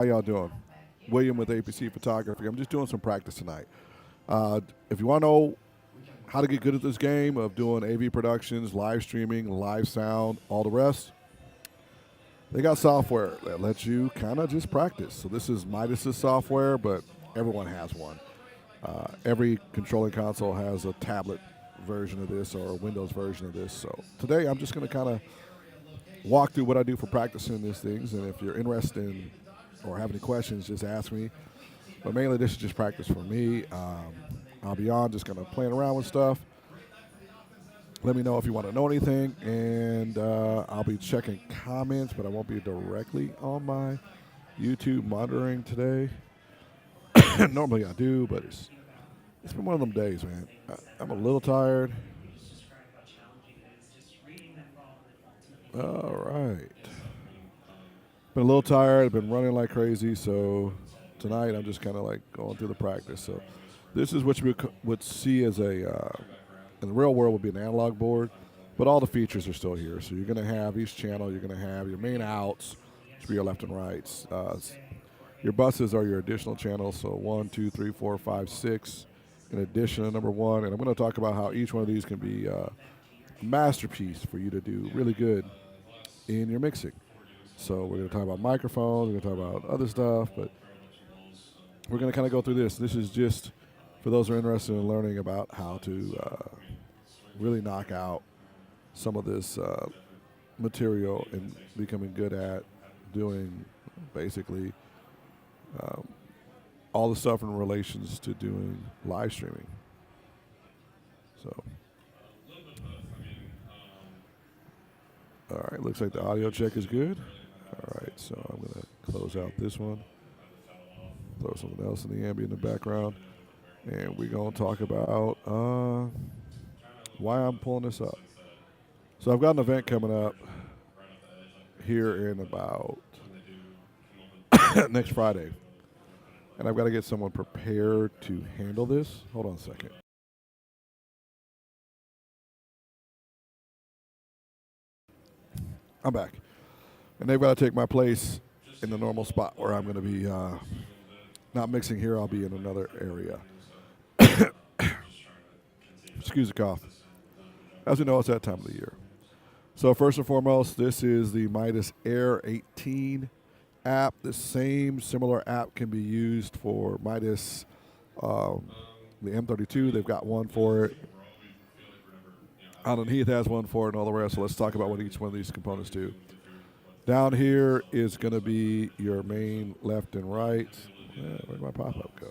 How y'all doing? William with A.P.C. Photography. I'm just doing some practice tonight. If you want to know how to get good at this game of doing AV productions, live streaming, live sound, all the rest, they got software that lets you kind of just practice. So this is Midas's software, but everyone has one. Every controlling console has a tablet version of this or a Windows version of this. So today I'm just going to kind of walk through what I do for practicing these things. And if you're interested in or have any questions, just ask me. But mainly, this is just practice for me. I'll be on just kind of playing around with stuff. Let me know if you want to know anything, and I'll be checking comments, but I won't be directly on my YouTube monitoring today. Normally I do, but it's been one of them days, man. I'm a little tired. All right. Been a little tired. I've been running like crazy, so tonight I'm just kind of like going through the practice. So this is what you would see as in the real world would be an analog board, but all the features are still here. So you're going to have each channel. You're going to have your main outs, which be your left and rights. Your buses are your additional channels. So 1, 2, 3, 4, 5, 6. In addition to number 1, and I'm going to talk about how each one of these can be a masterpiece for you to do really good in your mixing. So we're going to talk about microphones. We're going to talk about other stuff, but we're going to kind of go through this. This is just for those who are interested in learning about how to really knock out some of this material and becoming good at doing basically all the stuff in relations to doing live streaming. So, all right, looks like the audio check is good. All right, so I'm going to close out this one, throw something else in the ambient in the background, and we're going to talk about why I'm pulling this up. So I've got an event coming up here in about next Friday, and I've got to get someone prepared to handle this. Hold on a second. I'm back, and they've got to take my place in the normal spot where I'm going to be not mixing here. I'll be in another area. Excuse the cough. As you know, it's that time of the year. So first and foremost, this is the Midas Air 18 app. The same similar app can be used for Midas, the M32. They've got one for it. Alan Heath has one for it and all the rest. So let's talk about what each one of these components do. Down here is going to be your main left and right. Where'd my pop-up go?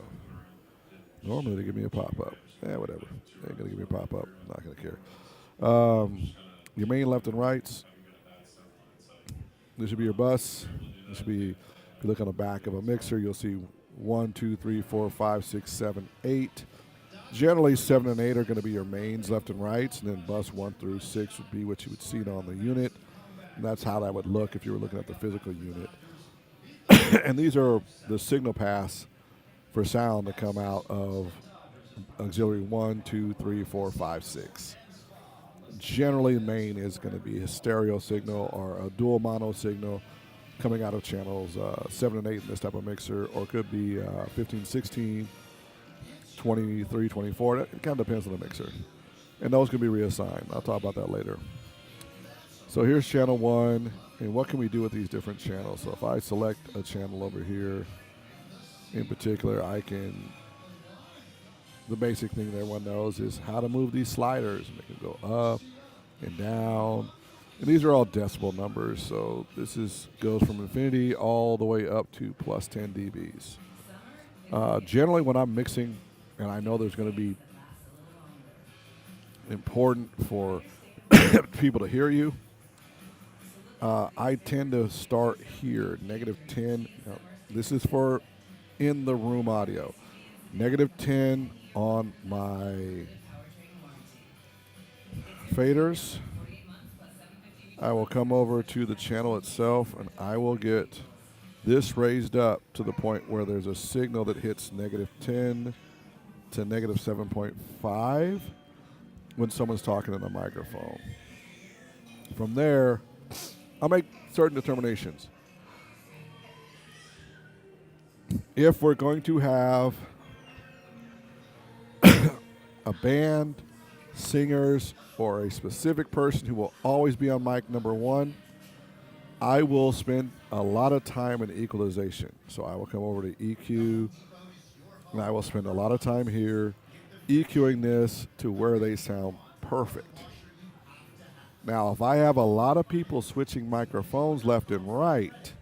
Normally they give me a pop-up. Whatever. They ain't going to give me a pop-up. Not going to care. Your main left and rights. This should be your bus. This should be, if you look on the back of a mixer, you'll see 1, 2, 3, 4, 5, 6, 7, 8. Generally, 7 and 8 are going to be your mains left and rights, and then bus 1 through 6 would be what you would see on the unit. And that's how that would look if you were looking at the physical unit. And these are the signal paths for sound to come out of auxiliary 1, 2, 3, 4, 5, 6. Generally, the main is going to be a stereo signal or a dual mono signal coming out of channels 7 and 8 in this type of mixer, or it could be 15, 16, 23, 24. It kind of depends on the mixer. And those can be reassigned. I'll talk about that later. So here's channel 1, and what can we do with these different channels? So if I select a channel over here, in particular, I can, the basic thing that everyone knows is how to move these sliders. Make them go up and down. And these are all decibel numbers, so this goes from infinity all the way up to plus 10 dBs. Generally, when I'm mixing, and I know there's going to be important for people to hear you, I tend to start here, negative 10. This is for in the room audio. Negative 10 on my faders. I will come over to the channel itself, and I will get this raised up to the point where there's a signal that hits negative 10 to negative 7.5 when someone's talking in the microphone. From there, I'll make certain determinations. if we're going to have a band, singers, or a specific person who will always be on mic number one, I will spend a lot of time in equalization. So I will come over to EQ, and I will spend a lot of time here EQing this to where they sound perfect. Now, if I have a lot of people switching microphones left and right,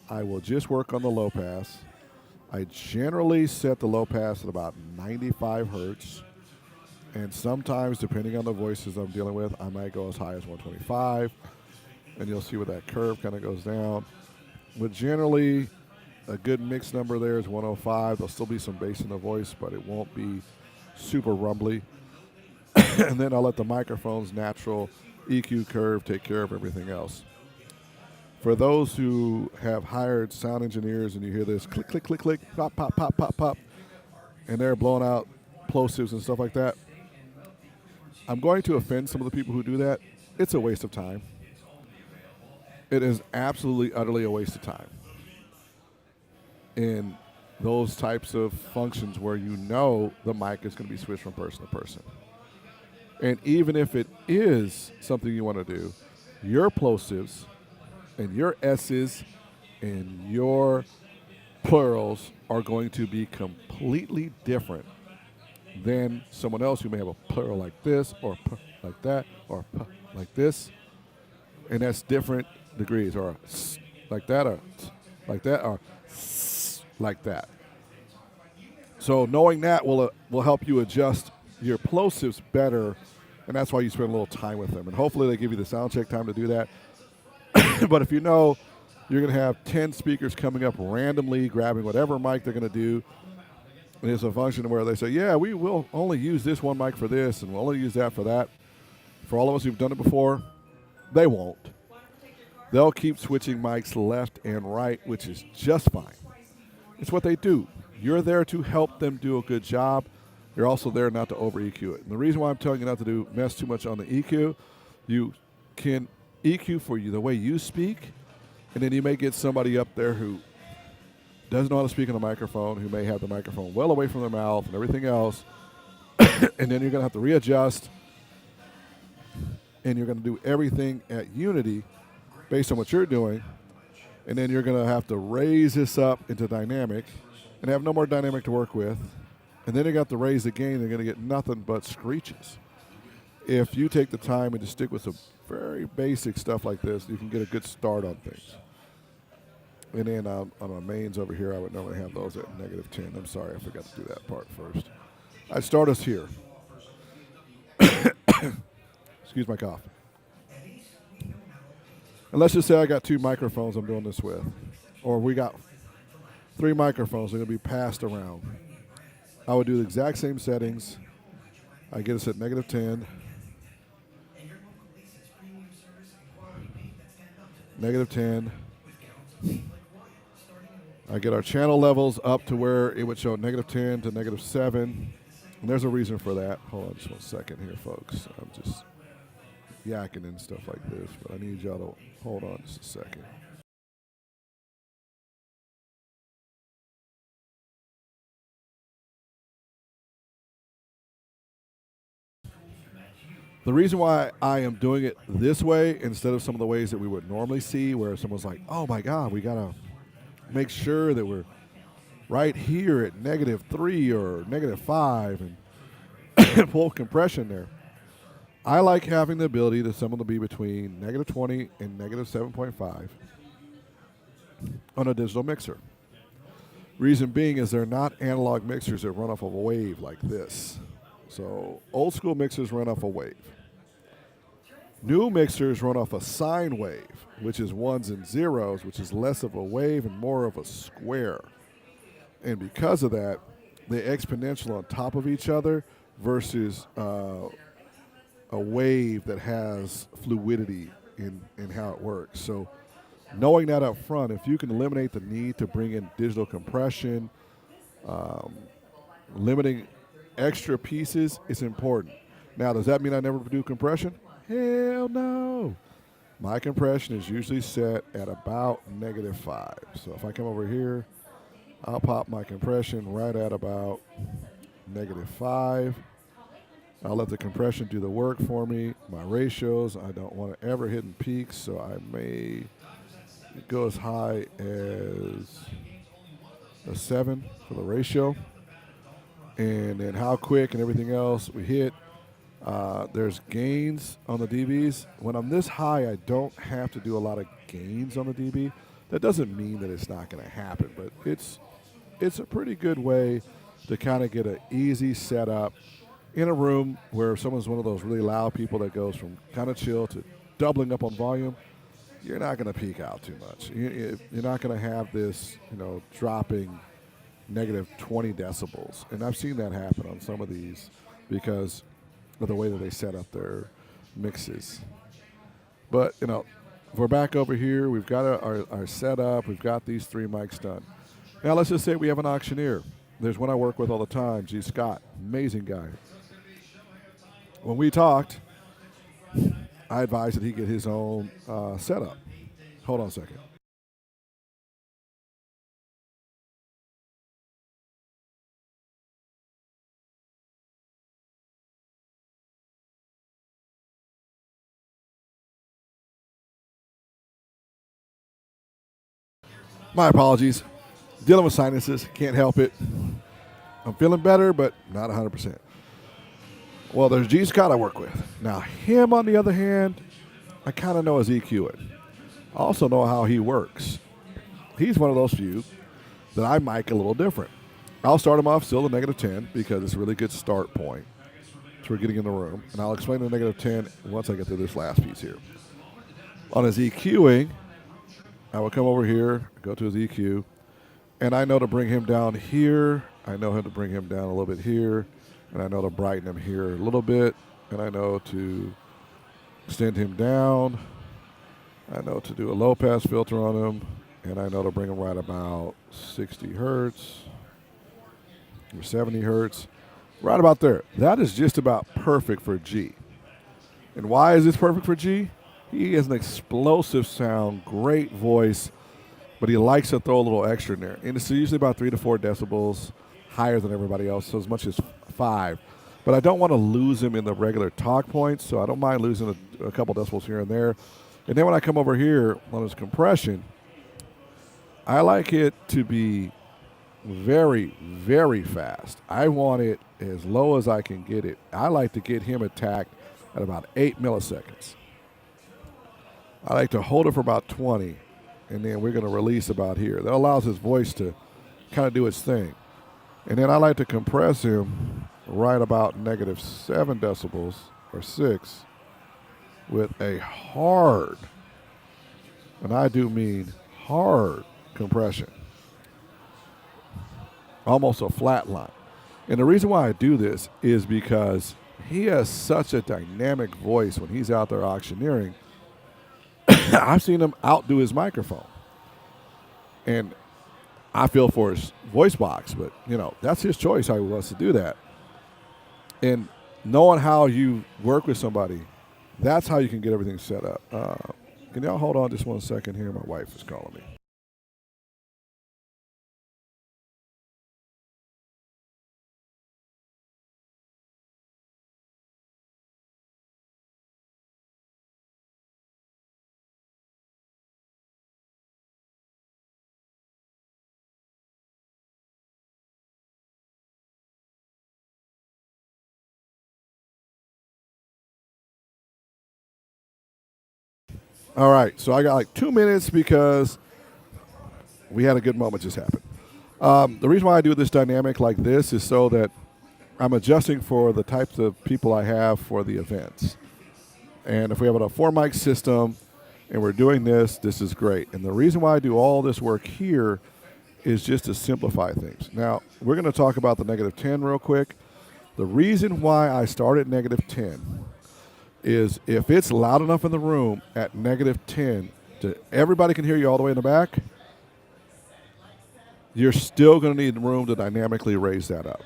I will just work on the low pass. I generally set the low pass at about 95 hertz. And sometimes, depending on the voices I'm dealing with, I might go as high as 125. And you'll see where that curve kind of goes down. But generally, a good mix number there is 105. There'll still be some bass in the voice, but it won't be super rumbly. And then I'll let the microphone's natural EQ curve take care of everything else. For those who have hired sound engineers and you hear this click, click, click, click, pop, pop, pop, pop, pop, and they're blowing out plosives and stuff like that, I'm going to offend some of the people who do that. It's a waste of time. It is absolutely, utterly a waste of time in those types of functions where you know the mic is going to be switched from person to person. And even if it is something you want to do, your plosives and your S's and your plurals are going to be completely different than someone else who may have a plural like this or p like that or p like this. And that's different degrees, or s like that, or t like that, or s like that. So knowing that will help you adjust your plosives better, and that's why you spend a little time with them. And hopefully they give you the sound check time to do that. But if you know you're going to have 10 speakers coming up randomly, grabbing whatever mic they're going to do, and it's a function where they say, yeah, we will only use this one mic for this, and we'll only use that for that. For all of us who've done it before, they won't. They'll keep switching mics left and right, which is just fine. It's what they do. You're there to help them do a good job. You're also there not to over EQ it. And the reason why I'm telling you not to mess too much on the EQ, you can EQ for you the way you speak, and then you may get somebody up there who doesn't know how to speak on a microphone, who may have the microphone well away from their mouth and everything else, and then you're going to have to readjust, and you're going to do everything at unity based on what you're doing, and then you're going to have to raise this up into dynamic and have no more dynamic to work with, and then you got to raise the gain. They're going to get nothing but screeches. If you take the time and just stick with some very basic stuff like this, you can get a good start on things. And then on my mains over here, I would normally have those at -10. I'm sorry, I forgot to do that part first. I'd start us here. Excuse my cough. And let's just say I got 2 microphones I'm doing this with. Or we got 3 microphones that are going to be passed around. I would do the exact same settings. I get us at -10. -10. I get our channel levels up to where it would show -10 to -7. And there's a reason for that. Hold on just 1 second here, folks. I'm just yakking and stuff like this, but I need y'all to hold on just a second. The reason why I am doing it this way instead of some of the ways that we would normally see, where someone's like, oh my God, we got to make sure that we're right here at -3 or -5 and pull compression there. I like having the ability to someone to be between -20 and -7.5 on a digital mixer. Reason being is they're not analog mixers that run off of a wave like this. So old school mixers run off a wave. New mixers run off a sine wave, which is ones and zeros, which is less of a wave and more of a square. And because of that, they're exponential on top of each other versus a wave that has fluidity in how it works. So knowing that up front, if you can eliminate the need to bring in digital compression, limiting extra pieces, it's important. Now, does that mean I never do compression? Hell no. My compression is usually set at about -5. So if I come over here I'll pop my compression right at about -5. I'll let the compression do the work for me. My ratios, I don't want to ever hit in peaks, so I may go as high as a 7 for the ratio. And then how quick and everything else we hit. There's gains on the dBs. When I'm this high, I don't have to do a lot of gains on the dB. That doesn't mean that it's not going to happen, but it's a pretty good way to kind of get an easy setup in a room where someone's one of those really loud people that goes from kind of chill to doubling up on volume. You're not going to peak out too much. You're not going to have this, dropping -20 decibels. And I've seen that happen on some of these because of the way that they set up their mixes. But, we're back over here. We've got our setup. We've got these 3 mics done. Now, let's just say we have an auctioneer. There's one I work with all the time, G. Scott. Amazing guy. When we talked, I advised that he get his own setup. Hold on a second. My apologies. Dealing with sinuses. Can't help it. I'm feeling better, but not 100%. Well, there's G. Scott I work with. Now, him, on the other hand, I kind of know his EQ it. I also know how he works. He's one of those few that I mic a little different. I'll start him off still at -10 because it's a really good start point for getting in the room. And I'll explain the -10 once I get through this last piece here. On his EQing, I will come over here, go to his EQ, and I know to bring him down here. I know how to bring him down a little bit here, and I know to brighten him here a little bit, and I know to extend him down. I know to do a low-pass filter on him, and I know to bring him right about 60 hertz or 70 hertz, right about there. That is just about perfect for G. And why is this perfect for G? He has an explosive sound, great voice, but he likes to throw a little extra in there. And it's usually about 3 to 4 decibels higher than everybody else, so as much as 5. But I don't want to lose him in the regular talk points, so I don't mind losing a couple decibels here and there. And then when I come over here on his compression, I like it to be very, very fast. I want it as low as I can get it. I like to get him attacked at about 8 milliseconds. I like to hold it for about 20, and then we're going to release about here. That allows his voice to kind of do its thing. And then I like to compress him right about -7 decibels or 6 with a hard, and I do mean hard, compression. Almost a flat line. And the reason why I do this is because he has such a dynamic voice when he's out there auctioneering. I've seen him outdo his microphone. And I feel for his voice box, but, that's his choice how he wants to do that. And knowing how you work with somebody, that's how you can get everything set up. Can y'all hold on just one second here? My wife is calling me. All right, so I got like 2 minutes because we had a good moment just happen. The reason why I do this dynamic like this is so that I'm adjusting for the types of people I have for the events. And if we have a 4 mic system and we're doing this, this is great. And the reason why I do all this work here is just to simplify things. Now, we're going to talk about the -10 real quick. The reason why I start at -10 is if it's loud enough in the room at -10 to everybody can hear you all the way in the back, you're still going to need room to dynamically raise that up.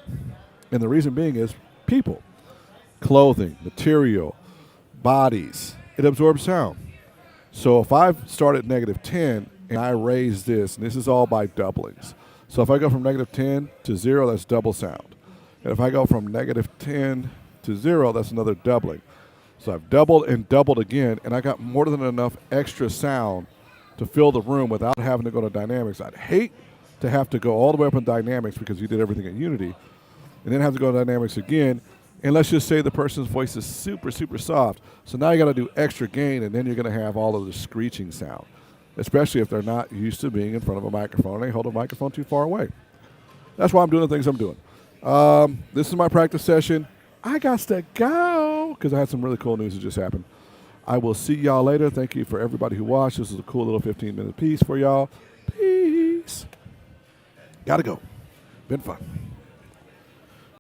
And the reason being is people, clothing, material, bodies, it absorbs sound. So if I start at -10 and I raise this, and this is all by doublings. So if I go from negative 10 to 0, that's double sound. And if I go from negative 10 to 0, that's another doubling. So I've doubled and doubled again, and I got more than enough extra sound to fill the room without having to go to dynamics. I'd hate to have to go all the way up in dynamics because you did everything in Unity, and then have to go to dynamics again. And let's just say the person's voice is super, super soft. So now you got to do extra gain, and then you're going to have all of the screeching sound, especially if they're not used to being in front of a microphone and they hold a microphone too far away. That's why I'm doing the things I'm doing. This is my practice session. I got to go because I had some really cool news that just happened. I will see y'all later. Thank you for everybody who watched. This is a cool little 15-minute piece for y'all. Peace. Gotta go. Been fun.